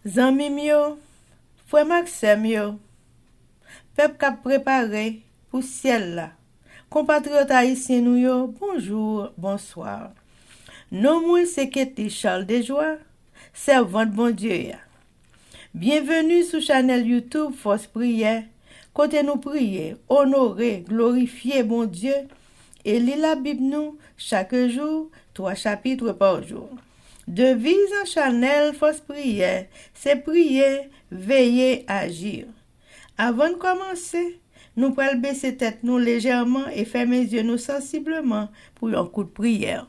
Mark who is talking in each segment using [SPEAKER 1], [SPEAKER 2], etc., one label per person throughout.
[SPEAKER 1] Zanmim yo, frère Maxime yo, peuple k'ap préparé pour ciel là. Compatriotes haïtiens nous yo, bonjour, bonsoir. Non moi c'est Ketty Charles Desjoie, servante bon Dieu ya. Bienvenue sur channel YouTube Force Prière, côté nous prier, honorer, glorifier bon Dieu et lire la Bible nous chaque jour, 3 chapitres par jour. Devise en channel Force Prière, c'est prier, veiller, agir. Avant de commencer, nous pouvons baisser tête nous légèrement et fermer les yeux nous sensiblement pour un coup de prière.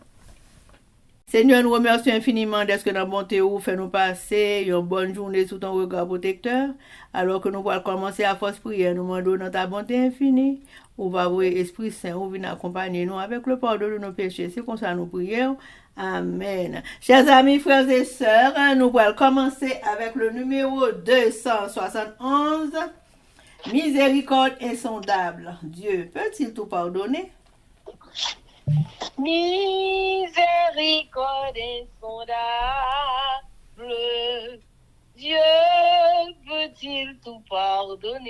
[SPEAKER 1] Seigneur, nous remercions infiniment de ce que notre bonté ou fait nous passer une bonne journée sous ton regard protecteur. Alors que nous allons commencer à force prière, nous demandons dans ta bonté infinie. On va voir Esprit Saint, ou venir accompagner nous avec le pardon de nos péchés. C'est comme ça nous prions. Amen. Chers amis, frères et sœurs, nous allons commencer avec le numéro 271. Miséricorde insondable. Dieu peut-il tout pardonner?
[SPEAKER 2] Miséricorde insondable, Dieu peut-il tout pardonner?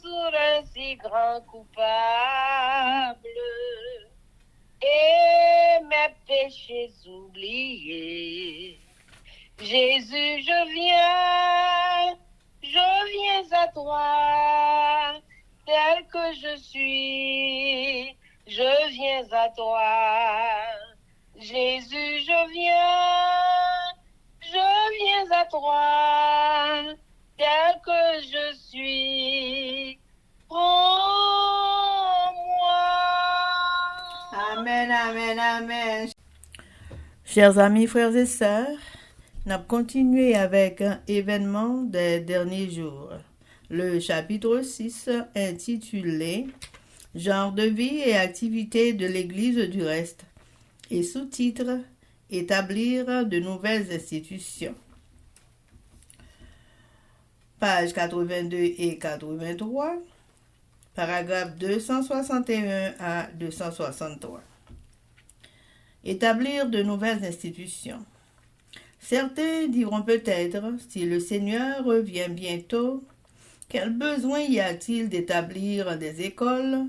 [SPEAKER 2] Sur un si grand coupable, et mes péchés oubliés, Jésus, je viens à toi. Tel que je suis, je viens à toi. Jésus, je viens à toi. Tel que je suis, prends-moi.
[SPEAKER 1] Amen, amen, amen. Chers amis, frères et sœurs, nous avons continué avec un événement des derniers jours. Le chapitre 6 intitulé Genre de vie et activités de l'Église du reste et sous-titre Établir de nouvelles institutions. Pages 82 et 83, paragraphes 261 à 263. Établir de nouvelles institutions. Certains diront peut-être, si le Seigneur revient bientôt, quel besoin y a-t-il d'établir des écoles,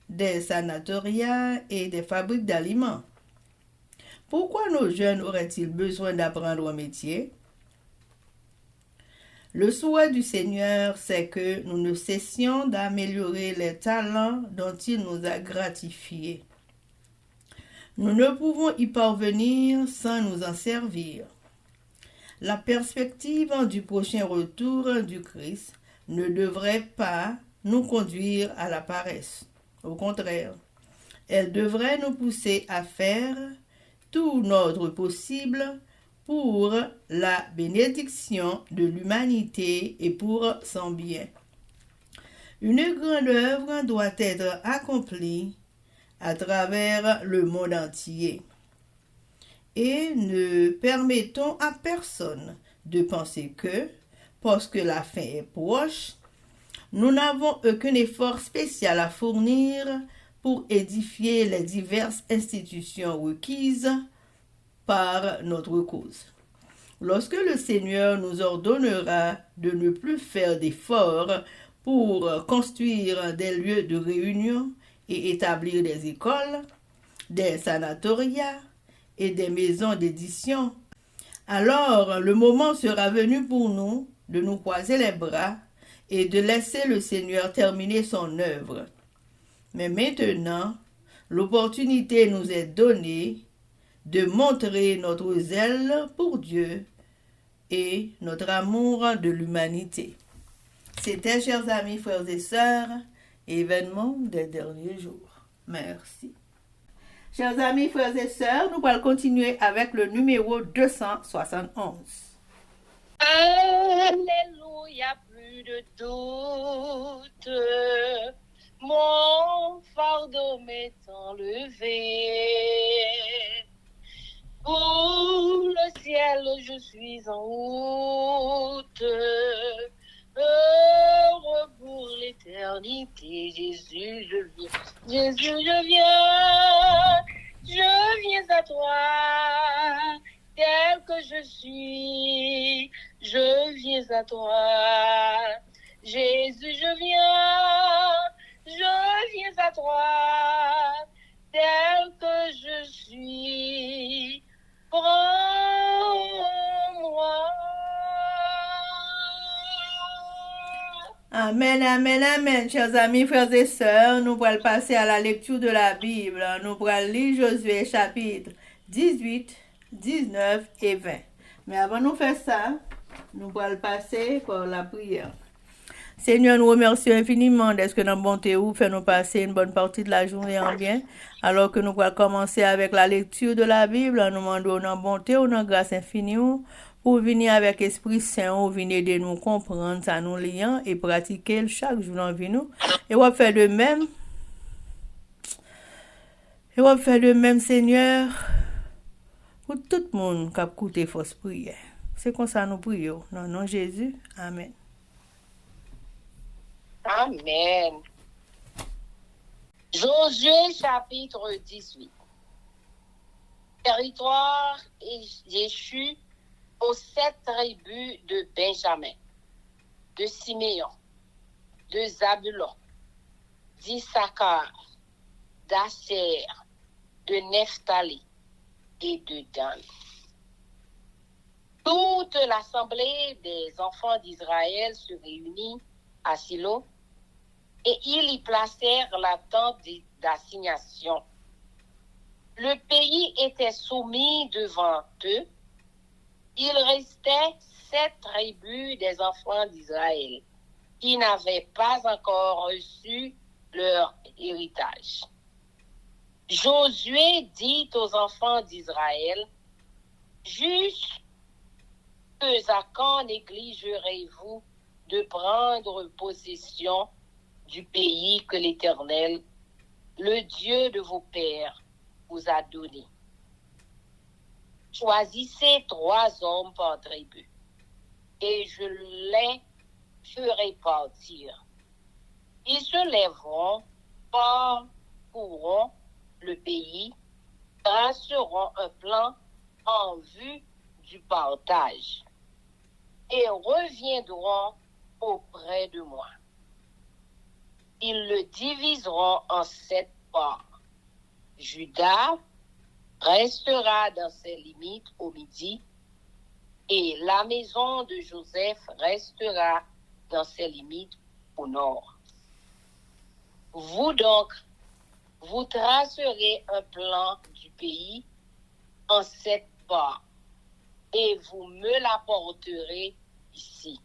[SPEAKER 1] des sanatoriats et des fabriques d'aliments? Pourquoi nos jeunes auraient-ils besoin d'apprendre un métier? Le souhait du Seigneur, c'est que nous ne cessions d'améliorer les talents dont il nous a gratifiés. Nous ne pouvons y parvenir sans nous en servir. La perspective du prochain retour du Christ ne devrait pas nous conduire à la paresse. Au contraire, elle devrait nous pousser à faire tout notre possible pour la bénédiction de l'humanité et pour son bien. Une grande œuvre doit être accomplie à travers le monde entier. Et ne permettons à personne de penser que, parce que la fin est proche, nous n'avons aucun effort spécial à fournir pour édifier les diverses institutions requises par notre cause. Lorsque le Seigneur nous ordonnera de ne plus faire d'efforts pour construire des lieux de réunion et établir des écoles, des sanatoriats et des maisons d'édition, alors le moment sera venu pour nous de nous croiser les bras et de laisser le Seigneur terminer son œuvre. Mais maintenant, l'opportunité nous est donnée de montrer notre zèle pour Dieu et notre amour de l'humanité. C'était, chers amis, frères et sœurs, événement des derniers jours. Merci. Chers amis, frères et sœurs, nous allons continuer avec le numéro 271.
[SPEAKER 2] Alléluia, plus de doute, mon fardeau m'est enlevé. Pour le ciel, je suis en route, heureux pour l'éternité. Jésus, je viens. Jésus, je viens à toi. tel que je suis, je viens à toi. Jésus, je viens à toi, tel que je suis, prends-moi.
[SPEAKER 1] Amen, amen, amen, chers amis, frères et sœurs, nous allons passer à la lecture de la Bible. Nous allons lire Josué chapitre 18, 19 et 20. Mais avant de faire ça, nous allons passer par la prière. Seigneur, nous remercions infiniment d'être que dans bonté ou fait nous passer une bonne partie de la journée en bien. Alors que nous allons commencer avec la lecture de la Bible, nous demandons dans bonté ou dans grâce infinie pour venir avec Esprit Saint, ou venir de nous comprendre, ça nous liant et pratiquer chaque jour dans vie nous. Et on va faire de même. Et on va faire de même, Seigneur, pour tout le monde qui a écouté fausse prière. C'est comme ça nous prions. Dans le nom de Jésus. Amen.
[SPEAKER 2] Amen. Josué chapitre 18. Territoire échu aux 7 tribus de Benjamin, de Siméon, de Zabulon, d'Issachar, d'Asher, de Nephtali et de Dan. Toute l'assemblée des enfants d'Israël se réunit à Silo et ils y placèrent la tente d'assignation. Le pays était soumis devant eux. Il restait 7 tribus des enfants d'Israël qui n'avaient pas encore reçu leur héritage. Josué dit aux enfants d'Israël, « Jusqu'à quand négligerez-vous de prendre possession du pays que l'Éternel, le Dieu de vos pères, vous a donné? Choisissez 3 hommes par tribu, et je les ferai partir. Ils se lèveront, parcourront le pays, traceront un plan en vue du partage, et reviendront auprès de moi. Ils le diviseront en 7 parts. Juda restera dans ses limites au midi, et la maison de Joseph restera dans ses limites au nord. Vous donc, vous tracerez un plan du pays en 7 parts, et vous me l'apporterez ici.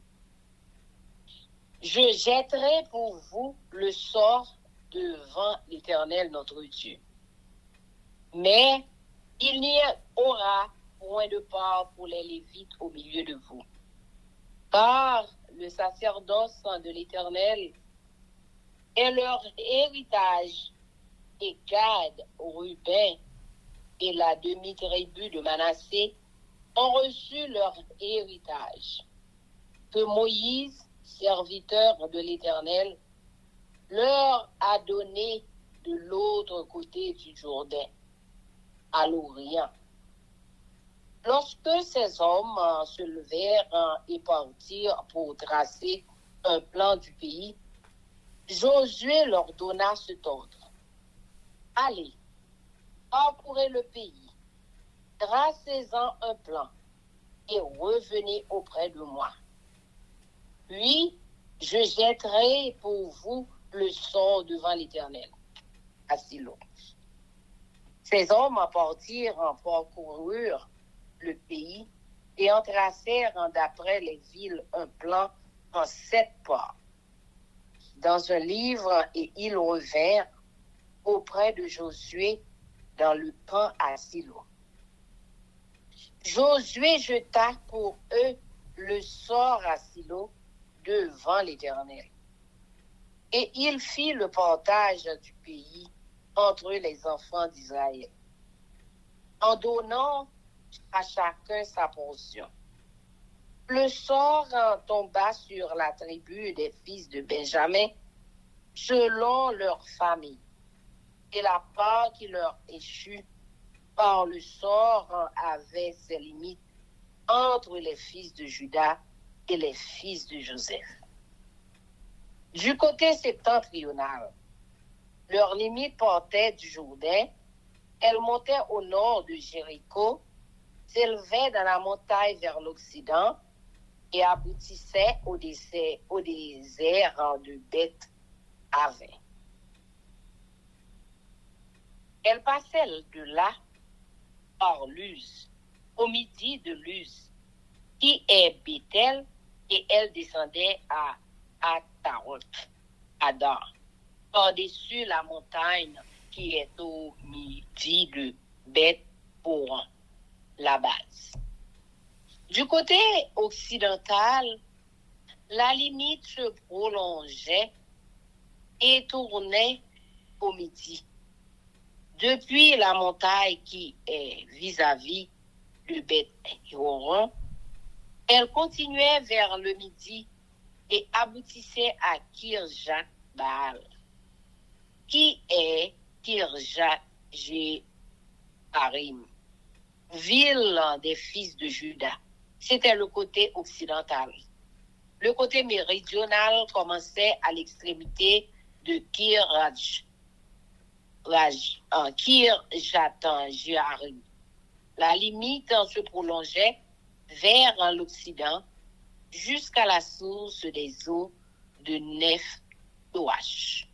[SPEAKER 2] Je jetterai pour vous le sort devant l'Éternel notre Dieu. Mais il n'y aura point de part pour les Lévites au milieu de vous. Car le sacerdoce de l'Éternel est leur héritage, et Gad, Ruben et la demi-tribu de Manassé ont reçu leur héritage, que Moïse, serviteur de l'Éternel, leur a donné de l'autre côté du Jourdain, à l'Orient. Lorsque ces hommes se levèrent et partirent pour tracer un plan du pays, Josué leur donna cet ordre. Allez, parcourez le pays, tracez-en un plan et revenez auprès de moi. Puis, je jetterai pour vous le sort devant l'Éternel, à Silo. Ces hommes partirent, parcoururent le pays et en tracèrent d'après les villes un plan en 7 parts dans un livre, et ils revinrent auprès de Josué dans le camp à Silo. Josué jeta pour eux le sort à Silo devant l'Éternel. Et il fit le partage du pays entre les enfants d'Israël, en donnant à chacun sa portion. Le sort tomba sur la tribu des fils de Benjamin, selon leur famille, et la part qui leur échut par le sort avait ses limites entre les fils de Juda et les fils de Joseph. Du côté septentrional, leur limite partait du Jourdain, elle montait au nord de Jéricho, s'élevait dans la montagne vers l'Occident et aboutissait au désert de Beth-Aven. Elle passait de là par Luz, au midi de Luz, qui est Bethel, et elle descendait à Ataroth, Adar, par-dessus la montagne qui est au midi de Beth-Horon, la base. Du côté occidental, la limite se prolongeait et tournait au midi. Depuis la montagne qui est vis-à-vis de Beth-Horon, elle continuait vers le midi et aboutissait à Kirjat Baal, qui est Kirjat Jearim, ville des fils de Juda. C'était le côté occidental. Le côté méridional commençait à l'extrémité de Kirjat Jearim. La limite se prolongeait vers l'Occident jusqu'à la source des eaux de Nef-Toach.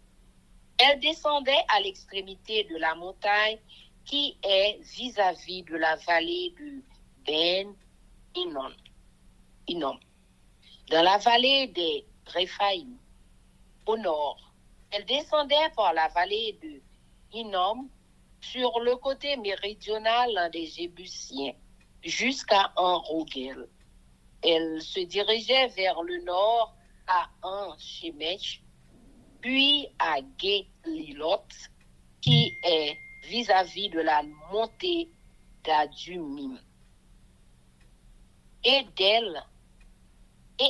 [SPEAKER 2] Elle descendait à l'extrémité de la montagne qui est vis-à-vis de la vallée de Ben-Hinnom, dans la vallée des Réphaïm, au nord. Elle descendait par la vallée de Hinnom sur le côté méridional des Jébusiens jusqu'à En-Rogel. Elle se dirigeait vers le nord à En-Shemesh, puis à Gué-Lilot, qui est vis-à-vis de la montée d'Adumim. Et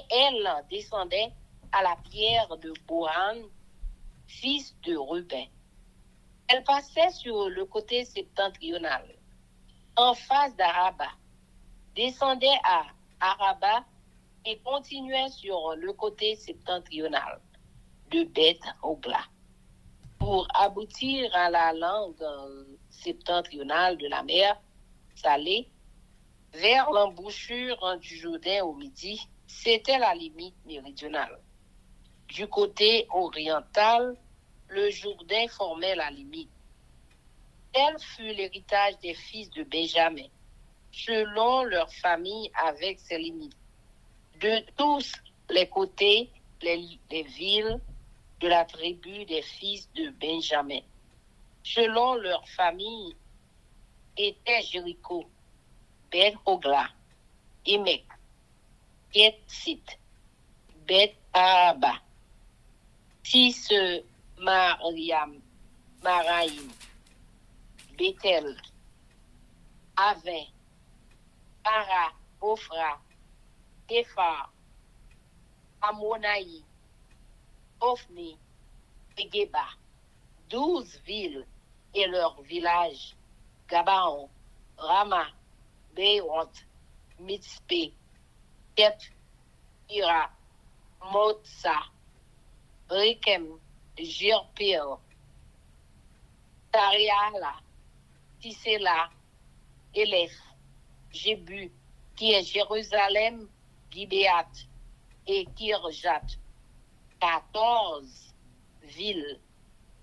[SPEAKER 2] elle descendait à la pierre de Bohan, fils de Ruben. Elle passait sur le côté septentrional, en face d'Araba, descendait à Araba et continuait sur le côté septentrional de Beth-Hogla pour aboutir à la langue septentrionale de la mer Salée vers l'embouchure du Jourdain au midi. C'était la limite méridionale. Du côté oriental, le Jourdain formait la limite. Tel fut l'héritage des fils de Benjamin, selon leur famille avec ses limites. De tous les côtés, les villes de la tribu des fils de Benjamin, selon leur famille, étaient Jéricho, Beth-Hogla, Emek, Ketsit, Beth-Araba, Maraïm, Bethel, Aven, Para, Ophra, Képhar, Amonaï, Ophni et Geba, 12 villes et leurs villages, Gabaon, Rama, Beirot, Mitzpé, Kep, Ira, Motsa, Rekem, Jirpil, Tariala, Tisela, Elef, Jébu, qui est Jérusalem, Gibéat et Kirjat, 14 villes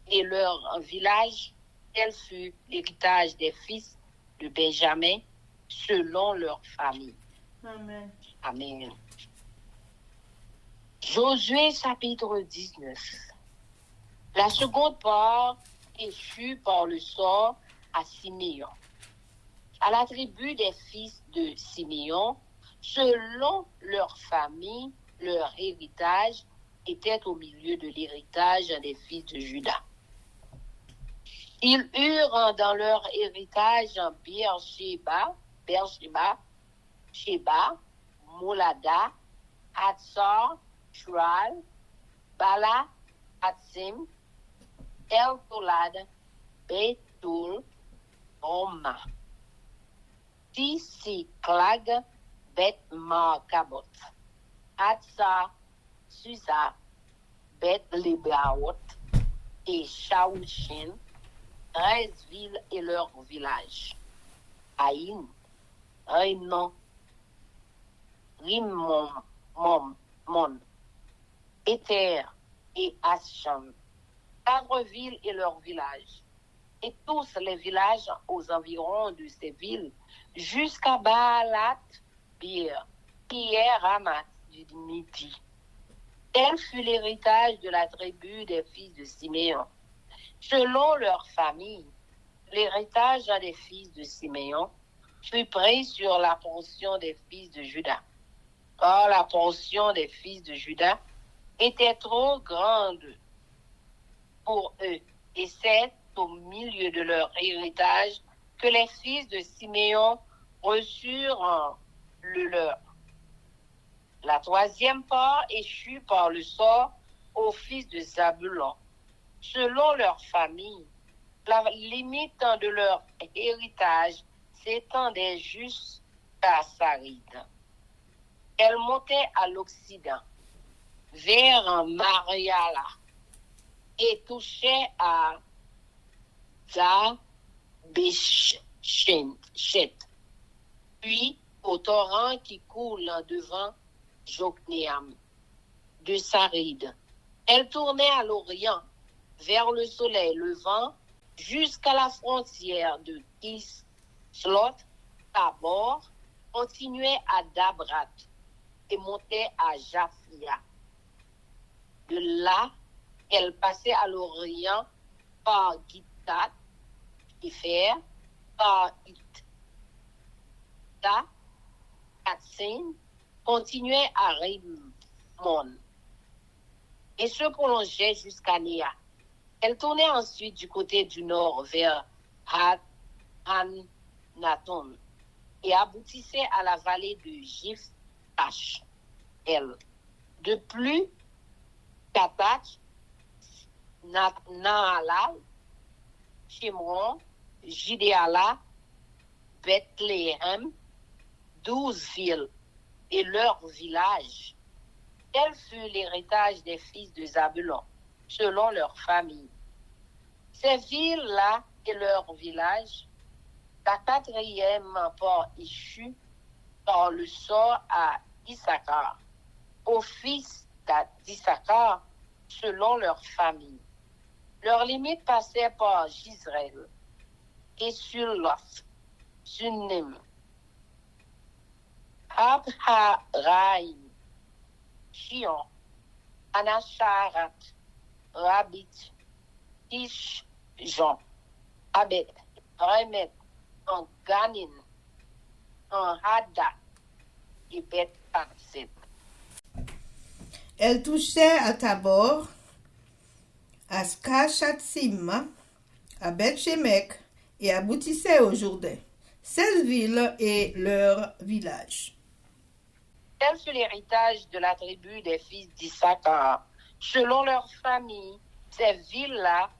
[SPEAKER 2] et leurs villages. Tel fut l'héritage des fils de Benjamin selon leur famille.
[SPEAKER 1] Amen.
[SPEAKER 2] Amen. Josué chapitre 19. La seconde part échut par le sort à Siméon. À la tribu des fils de Siméon, selon leur famille, leur héritage était au milieu de l'héritage des fils de Juda. Ils eurent dans leur héritage Beersheba, Sheba, Molada, Hatzor, Shual, Bala, Hatzim, El-Tolad, Betul, Oma. Tisiklag, Beth Markabot, Hatsa, Susa, Beth Lebaot et Shaouchin, 13 villes et leurs villages. Aïn, Rainon, Rimon, Mon, Éther et Ascham, 4 villes et leurs villages, et tous les villages aux environs de ces villes, jusqu'à Baalat, Bir, qui est Ramat du Midi. Tel fut l'héritage de la tribu des fils de Siméon. Selon leur famille, l'héritage des fils de Siméon fut pris sur la portion des fils de Juda. Or, la portion des fils de Juda était trop grande pour eux, et c'est au milieu de leur héritage que les fils de Siméon reçurent le leur. La 3e part échut par le sort aux fils de Zabulon. Selon leur famille, la limite de leur héritage s'étendait jusqu'à Saride. Elle montait à l'Occident, vers Mariala, et touchait à Zabéchet, puis au torrent qui coule devant Jokneam, de Saride. Elle tournait à l'Orient, vers le soleil levant, jusqu'à la frontière de Kislot, Tabor, continuait à Dabrat et montait à Japhia. De là, elle passait à l'Orient par Gittat, Ifer, par Itta, Katsin, continuait à Rimon et se prolongeait jusqu'à Néa. Elle tournait ensuite du côté du nord vers Hanaton et aboutissait à la vallée de Jiphtach. Elle. De plus, Katach, Naalal, Shimron, Jidéala, Bethléem, 12 villes et leurs villages. Tel fut l'héritage des fils de Zabulon, selon leur famille. Ces villes-là et leurs villages, la 4e part échut par le sort à Issachar, aux fils d'Issachar, selon leur famille. Leur limite passait par Gisraël et Suloth, Sunim, Abharaïm, Chion, Anacharat, Rabit, Tishjon, Abed, Remet, en Ganin, en Hadda et Beth-Parzet.
[SPEAKER 1] Elle touchait à Tabor, à Skachatsim, à Beth-Shemek et aboutissait au Jourdain. 16 villes et leurs villages.
[SPEAKER 2] Tel fut l'héritage de la tribu des fils d'Issachar, selon leur famille, ces villes-là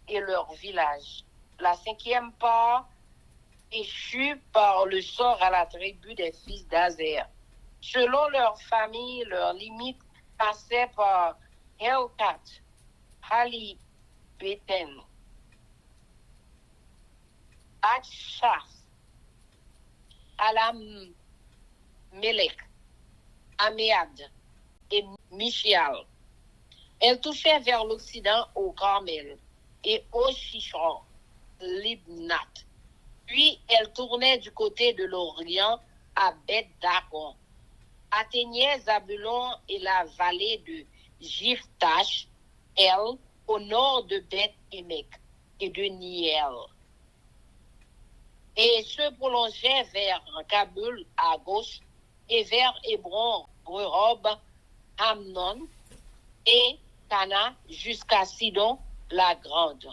[SPEAKER 2] et leurs villages. La 5e part échut par le sort à la tribu des fils d'Azer. Selon leur famille, leur limite passait par Helkat, Hali, Beten, Atchas, Alam, Melech, Améad et Michial. Elle touchait vers l'Occident au Carmel et au Shishon, Libnat. Puis elle tournait du côté de l'Orient à Beth-Dakon, atteignait Zabulon et la vallée de Jiphtach, elle, au nord de Beth-Emek et de Niel, et se prolongeait vers Kaboul à gauche et vers Hébron, Rehob, Amnon et Cana jusqu'à Sidon la Grande.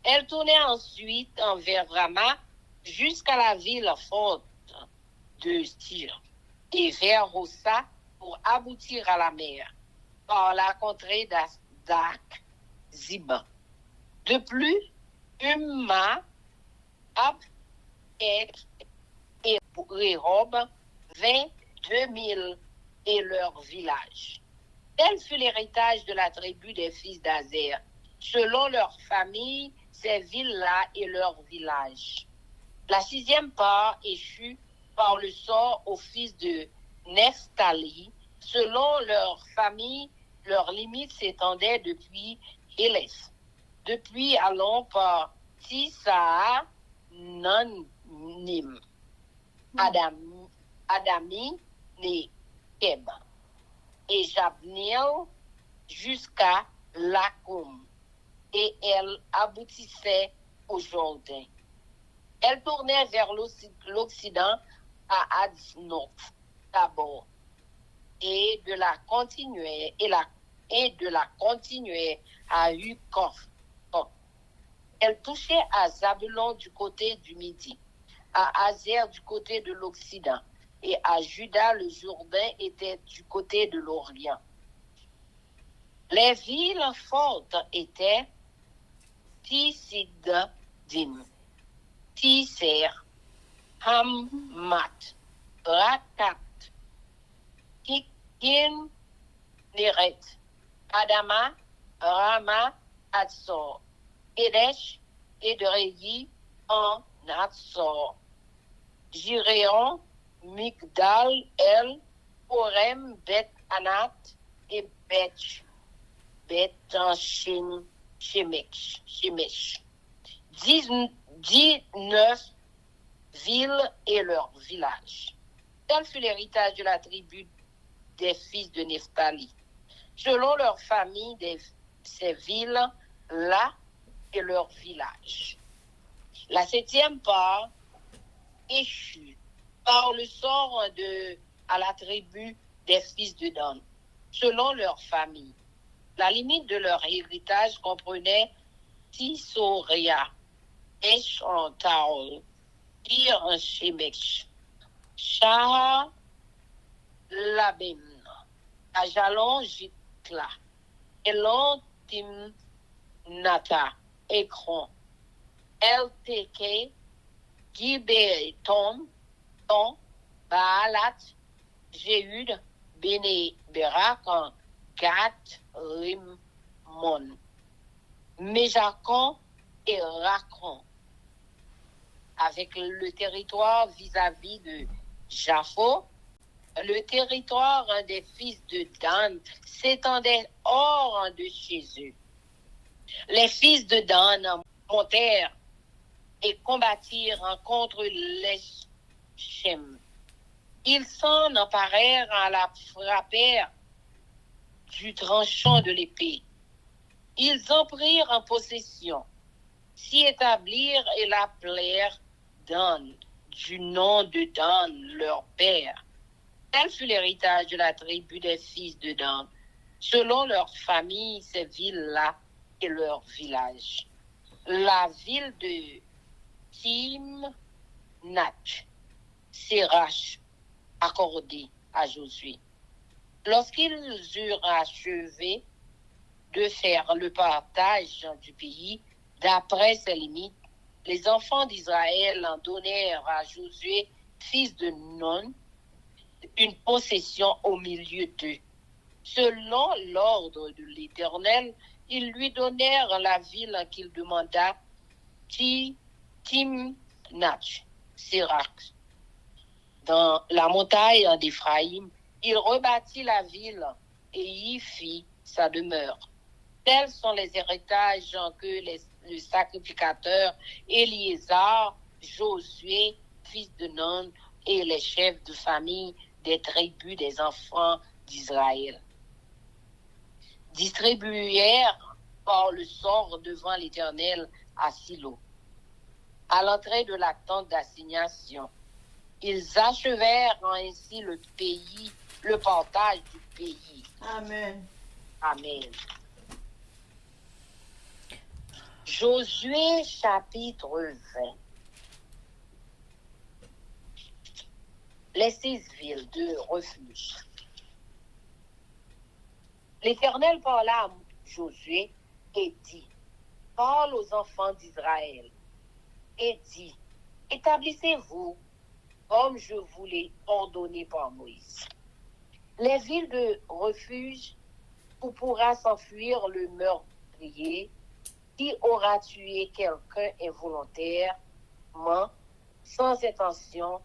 [SPEAKER 2] Elle tournait ensuite vers Rama jusqu'à la ville forte de Tyr et vers Rossa pour aboutir à la mer par la contrée d'Ak-Ziba. De plus, Umma, Ab, et Rehob, 22 000 et leurs villages. Tel fut l'héritage de la tribu des fils d'Azer, selon leurs familles, ces villes-là et leurs villages. La 6e part échut par le sort aux fils de Nephtali, selon leurs familles, leurs limites s'étendaient depuis Élès, depuis allons par Tissa, Nanim, Adami, Nekeb, et Jabneel jusqu'à Lakoum, et elle aboutissait au Jourdain. Elle tournait vers l'Occident à Adnot d'abord, et de la continuer à Hukof. Elle touchait à Zabulon du côté du Midi, à Azer du côté de l'Occident, et à Juda le Jourdain était du côté de l'Orient. Les villes fortes étaient Tisigdim, Tiser, Hammat, Rakat, Kikin, Neret, Adama, Rama, Atsor, Kedesh, Edreyi, en Atsor, Giréon, Migdal, El, Orem, Bet Anat et Bet-Anshin, Shemesh. 19 villes et leurs villages. Tel fut l'héritage de la tribu des fils de Nephtali, selon leur famille, ces villes-là et leurs villages. La 7e part échut par le sort à la tribu des fils de Dan, selon leur famille. La limite de leur héritage comprenait Tisoria, Eshontaol, Ir-Shemesh, Shah Labim, Ajalon Jitla, Elon Timnata, Ekron, LTK, Gibeton, Ton, Baalat, Jéhud, Béné, Berak, Gat, Rimon, Méjacon et Racon, avec le territoire vis-à-vis de Japho. Le territoire des fils de Dan s'étendait hors de chez eux. Les fils de Dan montèrent et combattirent contre les Shem. Ils s'en emparèrent à la frappèrent du tranchant de l'épée. Ils en prirent en possession, s'y établirent et l'appelèrent Dan, du nom de Dan, leur père. Tel fut l'héritage de la tribu des fils de Dan, selon leur famille, ces villes-là et leurs villages. La ville de Timnach, Sérach, accordée à Josué. Lorsqu'ils eurent achevé de faire le partage du pays d'après ses limites, les enfants d'Israël en donnèrent à Josué, fils de Nun, une possession au milieu d'eux. Selon l'ordre de l'Éternel, ils lui donnèrent la ville qu'il demanda, Timnach, Sérach. Dans la montagne d'Éphraïm, il rebâtit la ville et y fit sa demeure. Tels sont les héritages que le sacrificateur Éliézar, Josué, fils de Nun, et les chefs de famille des tribus des enfants d'Israël distribuèrent par le sort devant l'Éternel à Silo, à l'entrée de la tente d'assignation. Ils achevèrent ainsi le pays, le partage du pays.
[SPEAKER 1] Amen.
[SPEAKER 2] Amen. Josué chapitre 20. Les 6 villes de refuge. L'Éternel parla à Josué et dit, parle aux enfants d'Israël et dit, établissez-vous comme je vous l'ai ordonné par Moïse. Les villes de refuge où pourra s'enfuir le meurtrier qui aura tué quelqu'un involontairement, sans intention,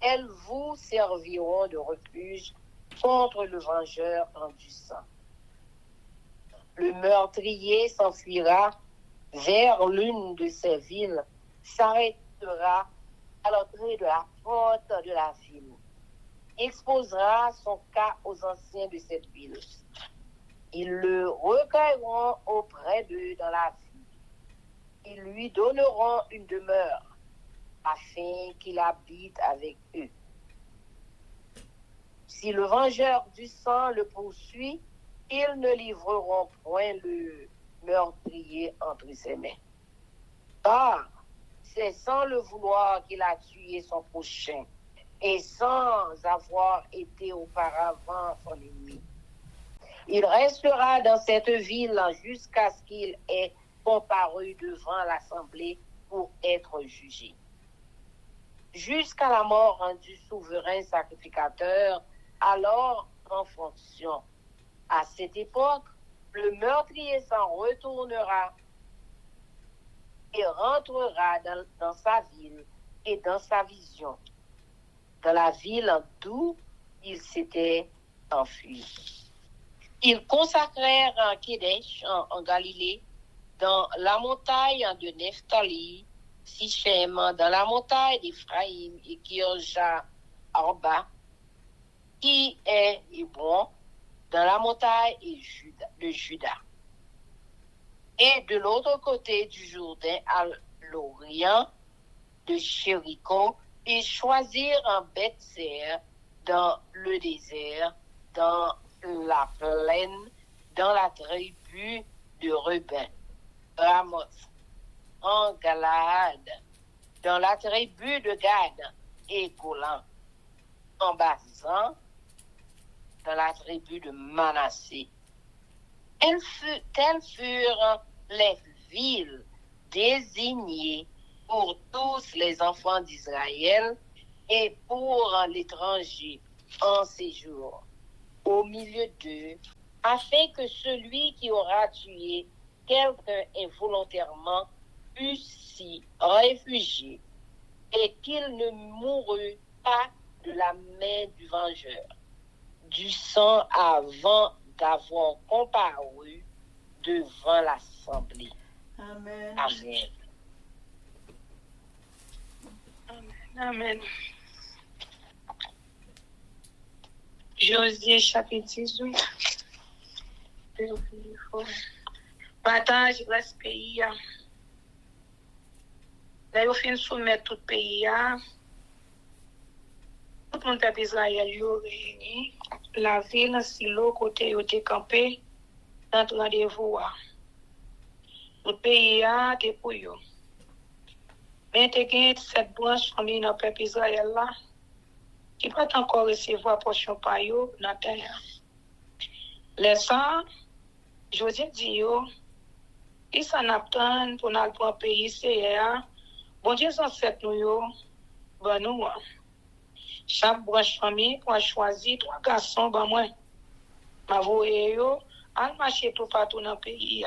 [SPEAKER 2] elles vous serviront de refuge contre le vengeur du sang. Le meurtrier s'enfuira vers l'une de ces villes, s'arrêtera à l'entrée de la porte de la ville, exposera son cas aux anciens de cette ville. Ils le recueilleront auprès d'eux dans la ville. Ils lui donneront une demeure afin qu'il habite avec eux. Si le vengeur du sang le poursuit, ils ne livreront point le meurtrier entre ses mains. Car c'est sans le vouloir qu'il a tué son prochain et sans avoir été auparavant son ennemi. Il restera dans cette ville jusqu'à ce qu'il ait comparu devant l'assemblée pour être jugé. Jusqu'à la mort du souverain sacrificateur, alors en fonction. À cette époque, le meurtrier s'en retournera et rentrera dans sa ville et dans sa vision, dans la ville d'où il s'était enfui. Ils consacrèrent Kédesh en Galilée, dans la montagne de Nephtali, Sichem, dans la montagne d'Éphraïm et Kirja Arba, qui est Hébron, dans la montagne de Juda. Et de l'autre côté du Jourdain, à l'orient de Jéricho, ils choisirent un Beth-Ser dans le désert, dans la plaine, dans la tribu de Ruben, Ramoth, en Galaad, dans la tribu de Gad et Golan, en Basan, dans la tribu de Manassé. Telles furent les villes désignées pour tous les enfants d'Israël et pour l'étranger en séjour au milieu d'eux, afin que celui qui aura tué quelqu'un involontairement puisse s'y réfugier et qu'il ne mourût pas de la main du vengeur du sang avant d'avoir comparu devant l'assemblée.
[SPEAKER 1] Amen.
[SPEAKER 2] Amen.
[SPEAKER 3] Amen. Josué chapitre 18. Partage reste pays. Là, il faut soumettre tout pays. Tout le monde peuple Israël est réuni. La ville, silo, côté où était campé, dans le rendez-vous. Tout le pays est pour eux. Mais il y a cette branche famille dans le peuple Israël là, qui peut encore recevoir portion par eux dans la terre. Les ça, Joseph dit yo, ils s'en attendent pour nous pour un pays, c'est bon Dieu s'en sait nous yo, ben nous. Chaque branche famille a choisi 3 garçons, ben moi. Ma voye yo, al marcher tout partout dans le pays.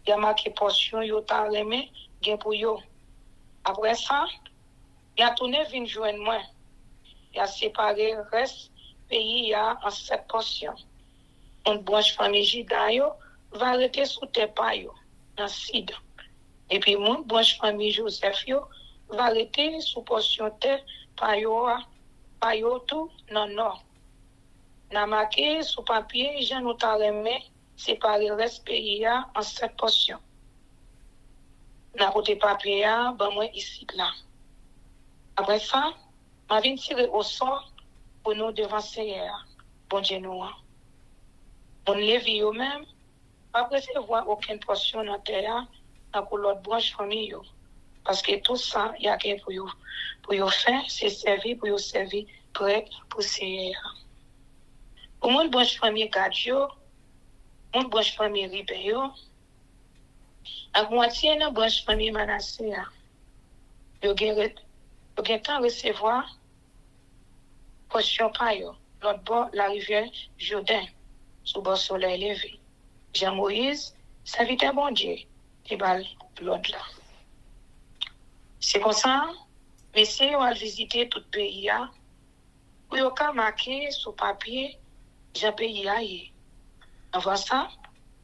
[SPEAKER 3] Il y a marqué portion yo ta remé, gen pour yo. Après ça, il a tourné vinn joindre moi. Il a séparé le reste pays en 7 portions. Une branche famille Juda yo va rester sous terre pa yo, dans Sid. Et puis mon branche famille Joseph yo va rester sous portion terre pa yo tout non nord. N'a marqué sous papier, Jean nous t'a remis séparer le reste pays en 7 portions. N'a côté papier ben moi ici là. Après ça, m'a vinn tirer au sort pour nous devant Seigneur. Bon Dieu nous. On lève yo même pas recevoir aucune portion dans terre dans l'autre branche famille yo. Parce que tout ça il y a quelque pour yo faire, c'est servir pour yo servir prêt pour Seigneur. Pour mon branche famille Gadjo, mon branche famille Ribeyo, à moitié dans branche famille Manassé. Yo gen temps recevoir portion payo, l'autre bord, la rivière Jourdain, sous bord soleil levé. Jean-Moïse, serviteur bon Dieu, et bal l'autre là. C'est comme ça, messieurs, on va visiter tout le pays, pour yon ka marqué sur papier, Jean pays a yé. Avant ça,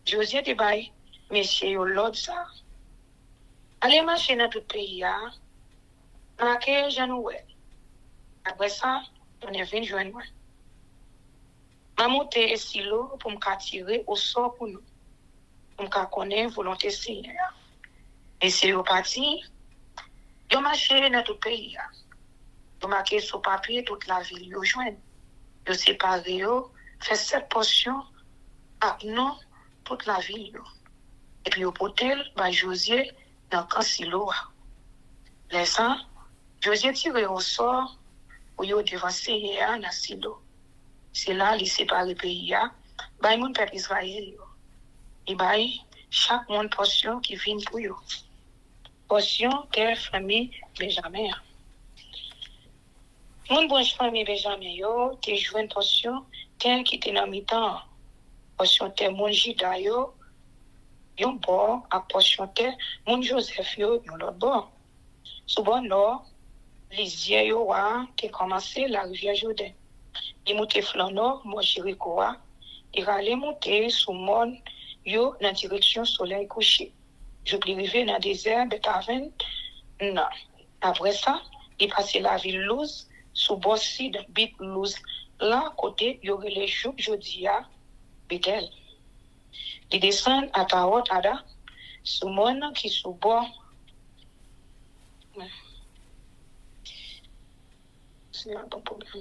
[SPEAKER 3] Josué te bail, messieurs, l'autre ça. Allez marcher dans tout le pays, marqué Jean Nouvel. Après ça, on est venu joindre moi. Je monté silo pour me tirer au sort pour nous. Pour me connaître volonté Seigneur. Et c'est reparti. Yo marché dans tout le pays. Yo marqué sur papier toute la ville. Yo joindre. Yo séparé yo, fait 7 portions avec non toute la ville. Et puis yo potel, Josué dans camp silo. Laissant, Josué tiré au sort pour yo devant Seigneur dans silo. C'est là les séparé pays bah mon peuple Israël et bah chaque monde portion qui vient pour yo portion terre famille Benjamin mon branche famille Benjamin yo te joine portion terre qui était dans mi-temps portion terre mon Juda yo yon bord à portion terre mon Joseph yo yon l'autre bord sous bord nord les yeux yo te commencé la rivière Jourdain. Il monte flanc nord, moi Jéricho, il allait monter sous mon yo dans direction soleil couché. Je puis arriver dans le désert Betaven. Non. Après ça, il passait la ville Luz sous bord sud Bit Luz. Là côté, il y aurait les jours Jodia Bethel. Il descend à Taot Ada sous mon qui sous bord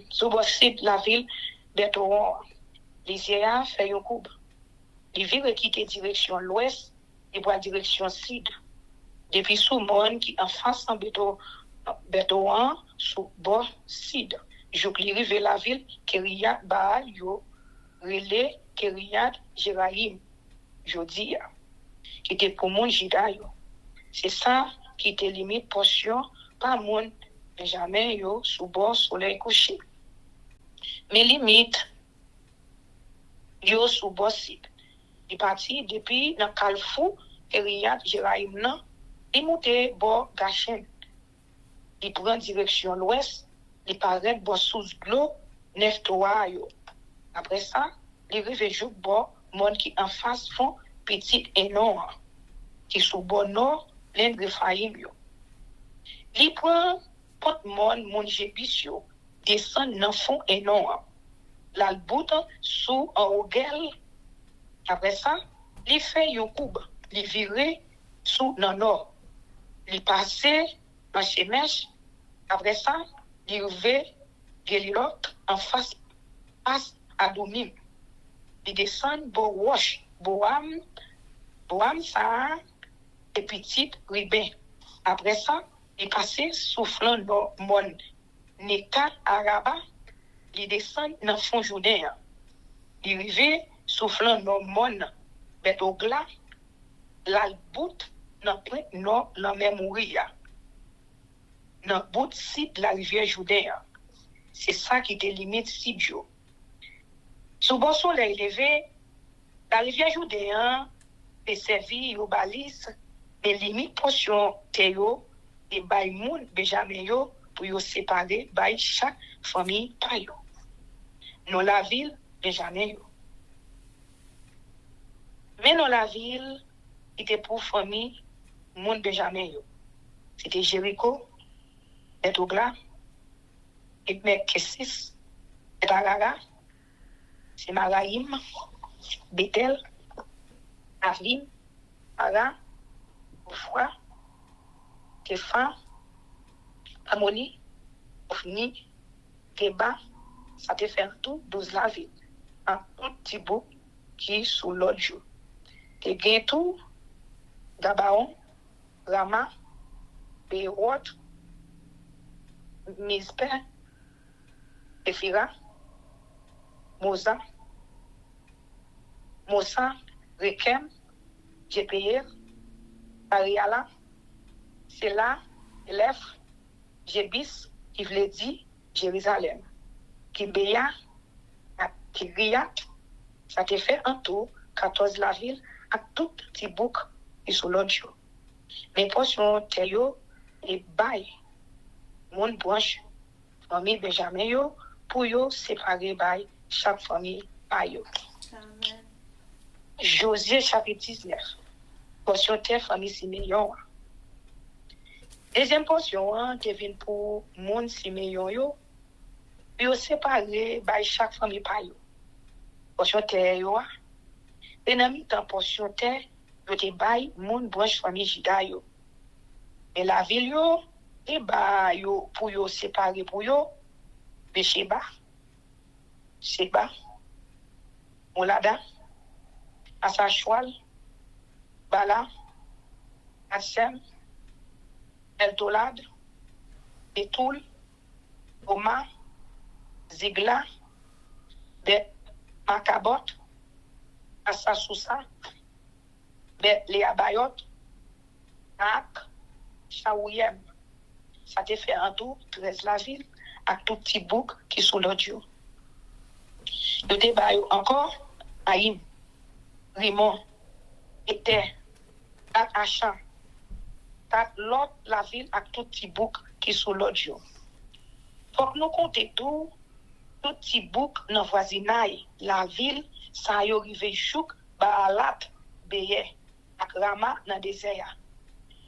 [SPEAKER 3] sous bord sud la ville Bétoron. Les yeux fait un coup. Les villes quitter direction l'ouest et pour direction sud. Depuis sous mon qui en face en Bétoron sous bord sud. Je puis arriver la ville Kiriat Baal yo relais Kiriat Jéraïm. Jodi qui était pour mon Juda yo. C'est ça qui était limite portion par mon Benjamin yo sous bord soleil couché. Mais limite yo sous bord sud. Il parti depuis dans Kalfou Kiriat Jéraïm nan, il monte bord Gachen. Il prend direction l'ouest, il paraît bord sous glo Neftoa yo. Après ça, il arrive jour bord monde qui en face font petit et nord qui sous bord nord l'un Rephaïm yo. Il prend pot mon Jébisio descend dans fond et nord. L'albout sous en Ogel. Après ça, il fait un coup, il vire sous dans nord. Il passe dans Shemesh. Après ça, il va Gelilot en face à Domim. Il descend pour Wash, Boam ça et petit Ribin. Après ça, il passe sous flanc de mon Nekat Araba. Il descend dans fond Jourdain. Il arrive sous flanc de mon Betogla. L'albout dans point nord la mémoria. Dans bout site la rivière Jourdain. C'est ça qui délimite Sidjo. Sous bon soleil levé, la rivière Jourdain est servie au balis, mais limite portion Théo et Baïmoun Benjamin yo pour yo séparer by chaque famille par yo. Dans la ville Benjamin yo. Mais dans la ville, il était pour famille moun Benjamin yo. C'était Jéricho, Betogla, et Kessis, et Arara, c'est Maraïm, Bethel, Avlim, Ara, Oufra, Kefa, Amoni, Ofni, Keba, ça te fait tout 12 la ville, un tout petit bout qui sous l'autre jour. Te gen tout, Gabaon, Rama, Beyrot, Mizpe, Ephira, Mosa, Rekem, Jepeyer, Ariala, Sela, Elef, Jebis, qui voulait dire Jérusalem. Kibéa, Kiriat, ça te fait en tout 14 la ville, avec tout petit bouc qui sont l'autre. Mais portion Théo et bail, mon branche, famille Benjamin yo, pour yo séparer bail, chaque famille bail yo.
[SPEAKER 1] Amen.
[SPEAKER 3] Josué chapitre 19, portion terre famille Siméon. Deuxième portion, devine pour mon Siméon yo séparé bail chaque famille bail yo. Portion terre yo, et dans mi-temps portion terre, yo te bail mon branche famille Juda yo. Mais la ville yo, te bail yo pour yo séparer pour yo, Sheba, Moulada, Asachoual, Bala, Assem, El Tolad, Betoul, Oma, Zigla, Bet Makabot, Asasousa, Bet Leabayot, Ak, Chaouyem. Ça te fait en tout 13 la ville, avec tout petit bouc qui sous l'audio. Le débat encore, Aïm, Rimon, Était, Tak Achan, Tak l'autre la ville avec tout petit bouc qui sous l'audio. Faut que nous comptons tout petit bouc dans voisinage, la ville, ça y arrive chouk, Baalat, Beye, ak Rama dans désert.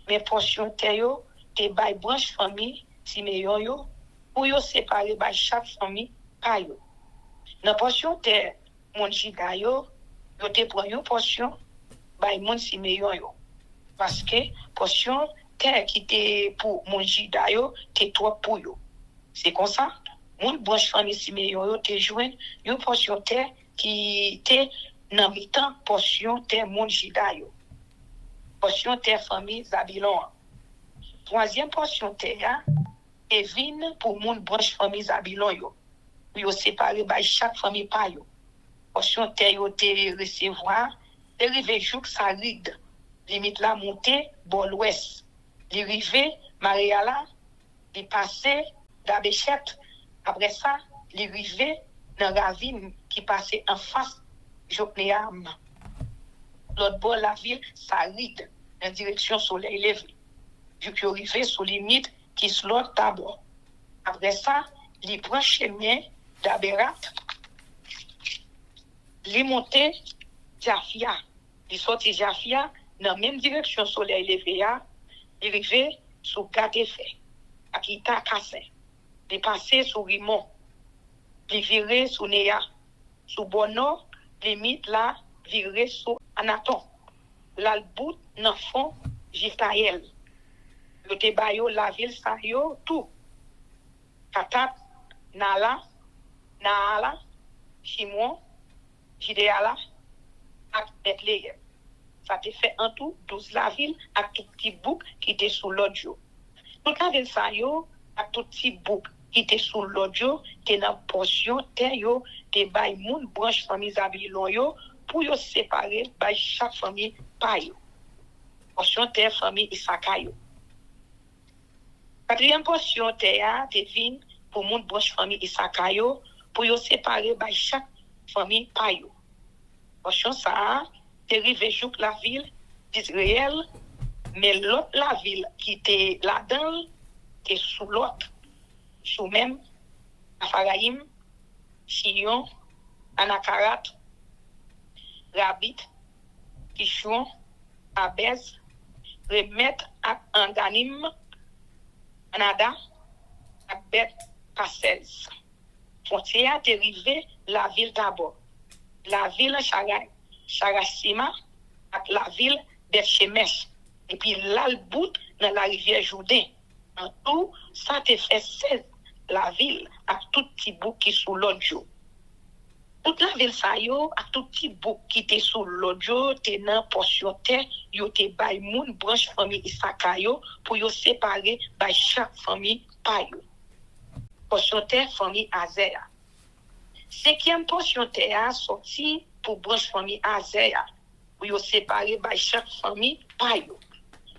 [SPEAKER 3] Mais portion Théo, te bay branche famille, Siméon yo, pour yo séparer by chaque famille, pa yo. Dans portion te mon Juda yo te prend une portion, by mon Siméon yo. Parce que portion terre qui te pour mon Juda yo, te trop pour yo. C'est comme ça, mon branche famille Siméon yo te joine une portion terre qui te dans mi-temps portion terre mon Juda yo. Portion terre famille Zabilon. Troisième portion terre et vine pour mon branche famille Zabilon yo. Yo séparé by chaque famille pa yo. Portion terre yo te recevoir, te rive jouk sa ride. Limite la montée bon l'ouest. Li rive Mariala, li passé d'Abéchet. Après ça, li rive dans ravine qui passait en face Jokneam. L'autre bord la ville sa ride en direction soleil levé. Vu qu'il arrive sous limite qui se l'autre d'abord. Après ça, il prend chemin d'Aberat, il monte Jafia. Il sorti Jafia dans la même direction soleil levé, il arrive sous Gatefé, à Kita Kassin. Il passe sous Rimon, il vire sous Néa, sous Bono, limite là, vire sous Anaton. L'albout dans fond Jitaël. Le Tebayo, la ville, ça yo, tout. Katat, Nala, Chimon, Jidéala, ak Bethléem. Ça te fait en tout 12 la ville, avec tout petit bouc qui était sous l'audio. Tout la ville, ça yo, avec tout petit bouc qui était sous l'audio, t'es dans portion, t'es yo, t'es bay moun branche famille Zabilon yo, pour yo séparer, bay chaque famille, pa yo. Portion, t'es famille Isaka yo. Quatrième portion, terre, devine pour mon branche famille Isaka yo, pour yo séparer by chaque famille pa yo. Portion ça, te rive jouk la ville d'Israël, mais l'autre la ville qui était là-dedans, t'es sous l'autre, sous même Apharaïm, Chion, Anakarat, Rabit, Kishon, Abez, Remet ak Anganim, Anada, ak Bet Passez. Frontière dérivée la ville d'abord. La ville Charasima ak la ville Beth-Shemesh. Et puis l'albout dans la rivière Jourdain. En tout, ça te fait 16 la ville ak tout petit bout qui sous l'audio. Toute la ville sa yo, ak tout petit bout qui te sous l'audio, te nan portion terre, yo te bay moun branche famille Isaka yo, pour yo séparer by chaque famille pa yo. Portion terre famille Azea. Cinquième portion terre sorti pour branche famille Azea, pour yo séparer by chaque famille pa yo.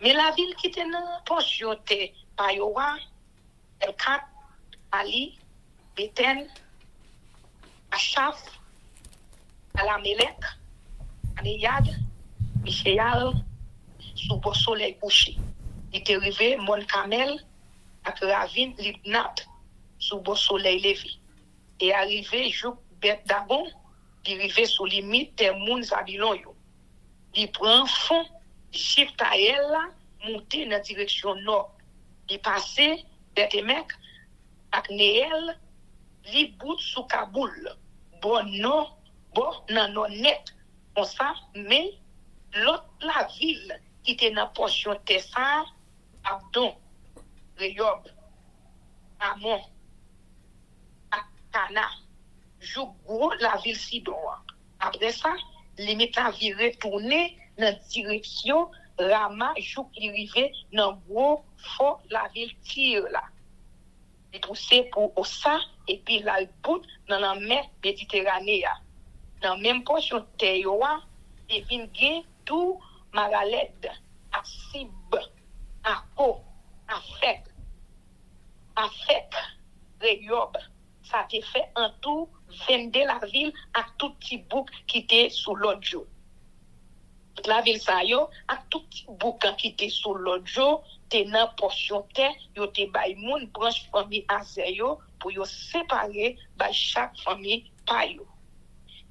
[SPEAKER 3] Mais la ville qui te nan portion terre pa yo wa, Elkat, Ali, Beten, Achaf, Alamelek, Aneyad, Michéal, sous beau soleil couché. Il était arrivé Mon Kamel, avec Ravine Libnat, sous beau soleil levé. Et arrivé Jouk Bet Dagon, il arrivé sous limite des Moun Zabilon. Il prend fond, Jiftaël, monté dans la direction nord. Il passé Betemek, avec Néel, li bout sous Kaboul. Bon non, bon non net. Comme ça, mais l'autre la ville qui était dans la portion Tessa, Abdon, Reyob, Amon, Akana, joue gros la ville Sidon. Après ça, limite la ville retourner dans la direction Rama, joue qui arrivait dans gros fort la ville Tyr là. Il poussé pour Ossa et puis la bout dans la mer Méditerranée. Dans la même portion de terre, et vient tout Maraled, à Sib, à Ko, à Fek, Reyob. Ça a été fait en tout, vendre la ville à tout petit bouc qui était sous l'autre jour. La ville ça yo, à tout petit bouc qui était sous l'autre jour, t'es dans portion terre, yo te bay moun branche famille Azer yo pour yo séparer by chaque famille pa yo.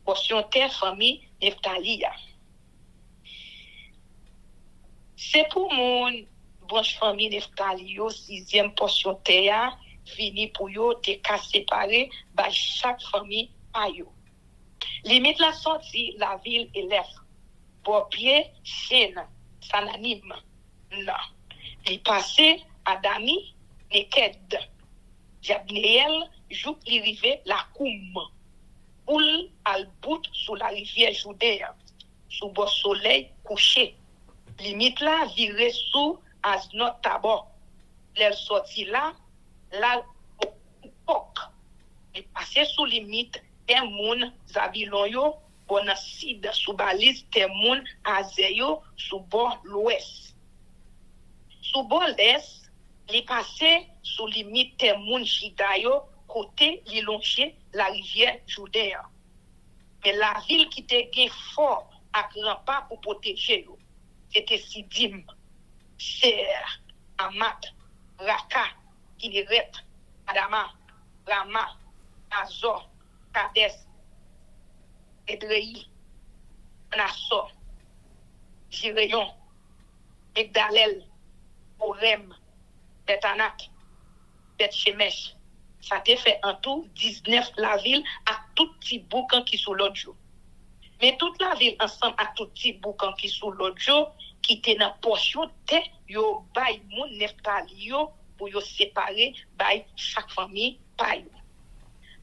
[SPEAKER 3] Portion terre famille Neftali. C'est pour mon branche famille Neftali yo, 6e portion terre fini pour yo te ka séparer by chaque famille pa yo. Limite la sortie la ville élève. Pour pied, Sen, Sananim, non. Il passé à Dami, Neked, Jabneel, joue l'arrivée la Koum, Oul al bout sous la rivière Judéa, sous beau soleil couché. Limite là, viré sous Aznot Tabor. Elle sorti là, Pok. Il passé sous limite, un moun Zabilon yo, Bonacide sous balise Temoun Azeyo sous bord l'ouest. Sous bord l'est, il passé sous limite Temoun Chidayo côté li longe la rivière Judéa. Mais la ville qui était fort à grand pas pour protéger yo, c'était Sidim, Ser, Amat, Raka, Kineret, Adama, Rama, Azor, Kades, Edrei, Nassau, Gireyon, Migdalel, Orem, Betanak, Bet-Shemesh. Ça te fait en tout 19 la ville à tout petit boucan qui sous l'autre jour. Mais toute la ville ensemble à tout petit boucan qui sous l'autre jour, qui était dans portion te yo bay moun Neftali yo pour yo séparer bay chaque famille pa yo.